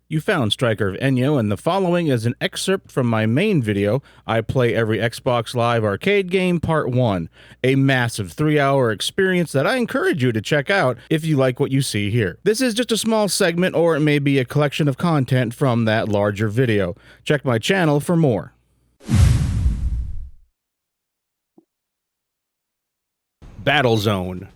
You found Stryker of Enyo, and the following is an excerpt from my main video, I Play Every Xbox Live Arcade Game Part 1, a massive 3-hour experience that I encourage you to check out if you like what you see here. This is just a small segment, or it may be a collection of content from that larger video. Check my channel for more. Battlezone.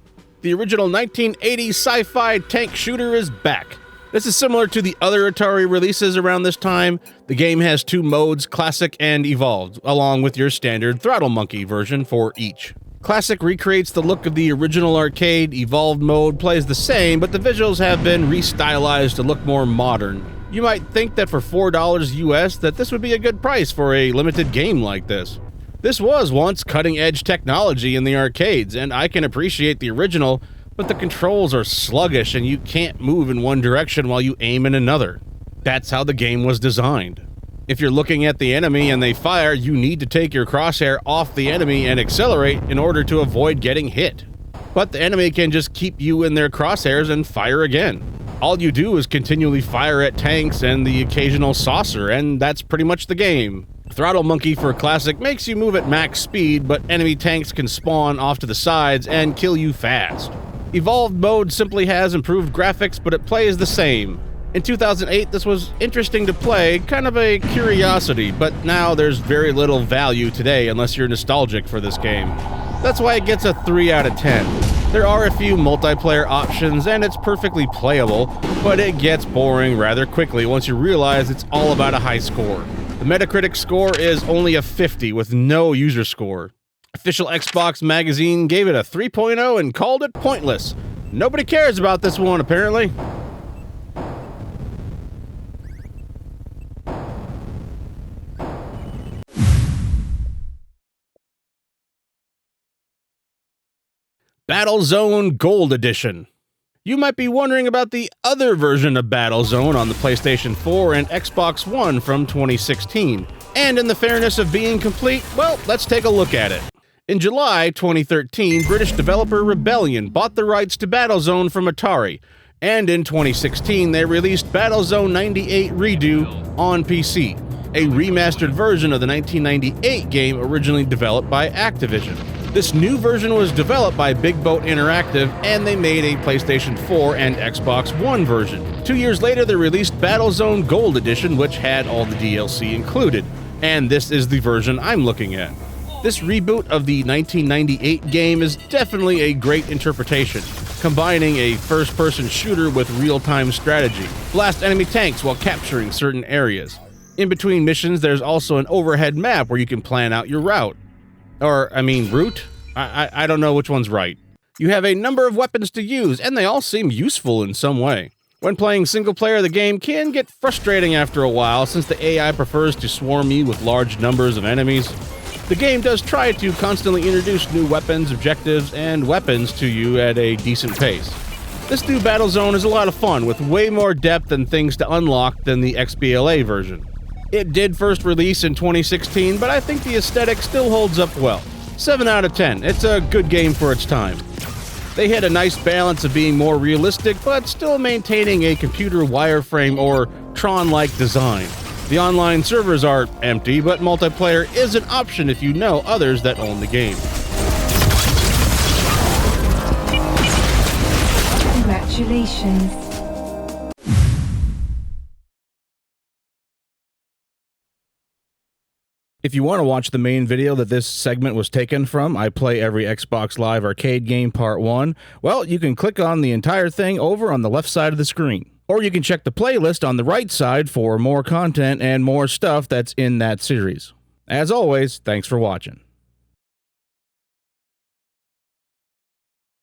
The original 1980s sci-fi tank shooter is back. This is similar to the other Atari releases around this time. The game has 2 modes, Classic and Evolved, along with your standard Throttle Monkey version for each. Classic recreates the look of the original arcade, Evolved mode plays the same, but the visuals have been restylized to look more modern. You might think that for $4 US that this would be a good price for a limited game like this. This was once cutting-edge technology in the arcades, and I can appreciate the original, but the controls are sluggish and you can't move in one direction while you aim in another. That's how the game was designed. If you're looking at the enemy and they fire, you need to take your crosshair off the enemy and accelerate in order to avoid getting hit. But the enemy can just keep you in their crosshairs and fire again. All you do is continually fire at tanks and the occasional saucer, and that's pretty much the game. Throttle Monkey for Classic makes you move at max speed, but enemy tanks can spawn off to the sides and kill you fast. Evolved mode simply has improved graphics, but it plays the same. In 2008, this was interesting to play, kind of a curiosity, but now there's very little value today unless you're nostalgic for this game. That's why it gets a 3 out of 10. There are a few multiplayer options and it's perfectly playable, but it gets boring rather quickly once you realize it's all about a high score. The Metacritic score is only a 50 with no user score. Official Xbox magazine gave it a 3.0 and called it pointless. Nobody cares about this one, apparently. Battlezone Gold Edition. You might be wondering about the other version of Battlezone on the PlayStation 4 and Xbox One from 2016. And in the fairness of being complete, well, let's take a look at it. In July 2013, British developer Rebellion bought the rights to Battlezone from Atari, and in 2016 they released Battlezone 98 Redo on PC, a remastered version of the 1998 game originally developed by Activision. This new version was developed by Big Boat Interactive, and they made a PlayStation 4 and Xbox One version. 2 years later, they released Battlezone Gold Edition, which had all the DLC included, and this is the version I'm looking at. This reboot of the 1998 game is definitely a great interpretation, combining a first-person shooter with real-time strategy. Blast enemy tanks while capturing certain areas. In between missions, there's also an overhead map where you can plan out your route. Route? I don't know which one's right. You have a number of weapons to use, and they all seem useful in some way. When playing single player, the game can get frustrating after a while since the AI prefers to swarm you with large numbers of enemies. The game does try to constantly introduce new weapons, objectives, and weapons to you at a decent pace. This new Battlezone is a lot of fun, with way more depth and things to unlock than the XBLA version. It did first release in 2016, but I think the aesthetic still holds up well. 7 out of 10, it's a good game for its time. They hit a nice balance of being more realistic, but still maintaining a computer wireframe or Tron-like design. The online servers are empty, but multiplayer is an option if you know others that own the game. Congratulations. If you want to watch the main video that this segment was taken from, I Play Every Xbox Live Arcade Game Part 1, well, you can click on the entire thing over on the left side of the screen. Or you can check the playlist on the right side for more content and more stuff that's in that series. As always, thanks for watching.